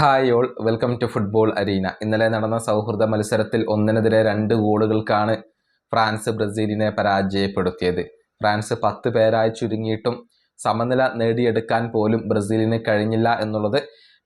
Hi all, welcome to football arena. ഇന്നലെ നടന്ന സൗഹൃദ മത്സരത്തിൽ 1-നെതിരെ 2 ഗോളുകൾക്കാണ് ഫ്രാൻസ് ബ്രസീലിനെ പരാജയപ്പെടുത്തിയത്. ഫ്രാൻസ് 10 പേരായി ചുരുങ്ങിയിട്ടും സമനില നേടിയെടുക്കാൻ പോലും ബ്രസീലിന് കഴിഞ്ഞില്ല എന്നുള്ളത്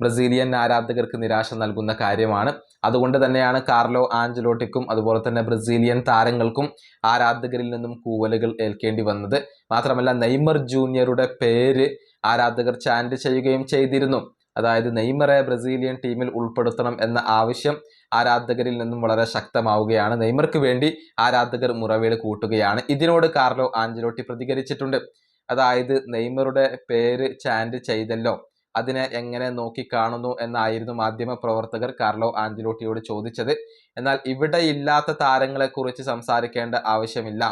ബ്രസീലിയൻ ആരാധകർക്ക് നിരാശ നൽകുന്ന കാര്യമാണ്. അതുകൊണ്ട് തന്നെയാണ് കാർലോ ആഞ്ചലോട്ടിക്കും അതുപോലെ തന്നെ ബ്രസീലിയൻ താരങ്ങൾക്കും ആരാധകരിൽ നിന്നും കൂവലുകൾ ഏൽക്കേണ്ടി വന്നത്. മാത്രമല്ല, നെയ്മർ ജൂനിയറുടെ പേര് ആരാധകർ ചാൻറ്റ് ചെയ്യുകയും ചെയ്തിരുന്നു. അതായത് നെയ്മറെ ബ്രസീലിയൻ ടീമിൽ ഉൾപ്പെടുത്തണം എന്ന ആവശ്യം ആരാധകരിൽ നിന്നും വളരെ ശക്തമാവുകയാണ്. നെയ്മർക്ക് വേണ്ടി ആരാധകർ മുറവിളി കൂട്ടുകയാണ്. ഇതിനോട് കാർലോ ആഞ്ചലോട്ടി പ്രതികരിച്ചിട്ടുണ്ട്. അതായത് നെയ്മറുടെ പേര് ചാൻറ്റ് ചെയ്തല്ലോ, അതിനെ എങ്ങനെ നോക്കിക്കാണുന്നു എന്നായിരുന്നു മാധ്യമ പ്രവർത്തകർ കാർലോ ആഞ്ചലോട്ടിയോട് ചോദിച്ചത്. എന്നാൽ ഇവിടെ ഇല്ലാത്ത താരങ്ങളെക്കുറിച്ച് സംസാരിക്കേണ്ട ആവശ്യമില്ല,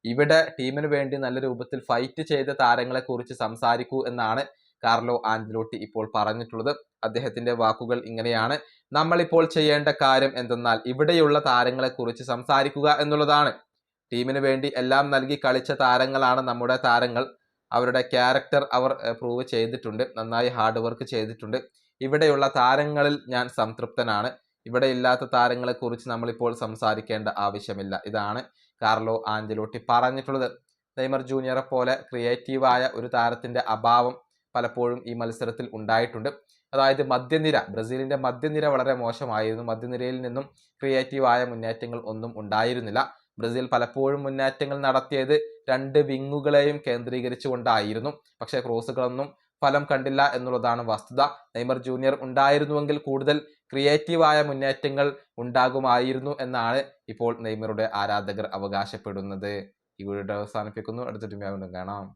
ഇവിടെ ടീമിന് വേണ്ടി നല്ല രൂപത്തിൽ ഫൈറ്റ് ചെയ്ത താരങ്ങളെക്കുറിച്ച് സംസാരിക്കൂ എന്നാണ് കാർലോ ആഞ്ചലോട്ടി ഇപ്പോൾ പറഞ്ഞിട്ടുള്ളത്. അദ്ദേഹത്തിന്റെ വാക്കുകൾ ഇങ്ങനെയാണ്: നമ്മളിപ്പോൾ ചെയ്യേണ്ട കാര്യം എന്തെന്നാൽ ഇവിടെയുള്ള താരങ്ങളെക്കുറിച്ച് സംസാരിക്കുക എന്നുള്ളതാണ്. ടീമിന് വേണ്ടി എല്ലാം നൽകി കളിച്ച താരങ്ങളാണ് നമ്മുടെ താരങ്ങൾ. അവരുടെ ക്യാരക്ടർ അവർ പ്രൂവ് ചെയ്തിട്ടുണ്ട്, നന്നായി ഹാർഡ് വർക്ക് ചെയ്തിട്ടുണ്ട്. ഇവിടെയുള്ള താരങ്ങളിൽ ഞാൻ സംതൃപ്തനാണ്. ഇവിടെ ഇല്ലാത്ത താരങ്ങളെക്കുറിച്ച് നമ്മളിപ്പോൾ സംസാരിക്കേണ്ട ആവശ്യമില്ല. ഇതാണ് കാർലോ ആഞ്ചലോട്ടി പറഞ്ഞിട്ടുള്ളത്. നെയ്മർ ജൂനിയറെ പോലെ ക്രിയേറ്റീവായ ഒരു താരത്തിന്റെ അഭാവം പലപ്പോഴും ഈ മത്സരത്തിൽ ഉണ്ടായിട്ടുണ്ട്. അതായത് മധ്യനിര, ബ്രസീലിന്റെ മധ്യനിര വളരെ മോശമായിരുന്നു. മധ്യനിരയിൽ നിന്നും ക്രിയേറ്റീവായ മുന്നേറ്റങ്ങൾ ഒന്നും ഉണ്ടായിരുന്നില്ല. ബ്രസീൽ പലപ്പോഴും മുന്നേറ്റങ്ങൾ നടത്തിയത് 2 വിങ്ങുകളെയും കേന്ദ്രീകരിച്ചുകൊണ്ടായിരുന്നു. പക്ഷേ ക്രോസുകളൊന്നും ഫലം കണ്ടില്ല എന്നുള്ളതാണ് വസ്തുത. നെയ്മർ ജൂനിയർ ഉണ്ടായിരുന്നുവെങ്കിൽ കൂടുതൽ ക്രിയേറ്റീവായ മുന്നേറ്റങ്ങൾ ഉണ്ടാകുമായിരുന്നു എന്നാണ് ഇപ്പോൾ നെയ്മറുടെ ആരാധകർ അവകാശപ്പെടുന്നത്. ഈ വീഡിയോ അവസാനിപ്പിക്കുന്നു. അടുത്ത വീണ്ടും കാണാം.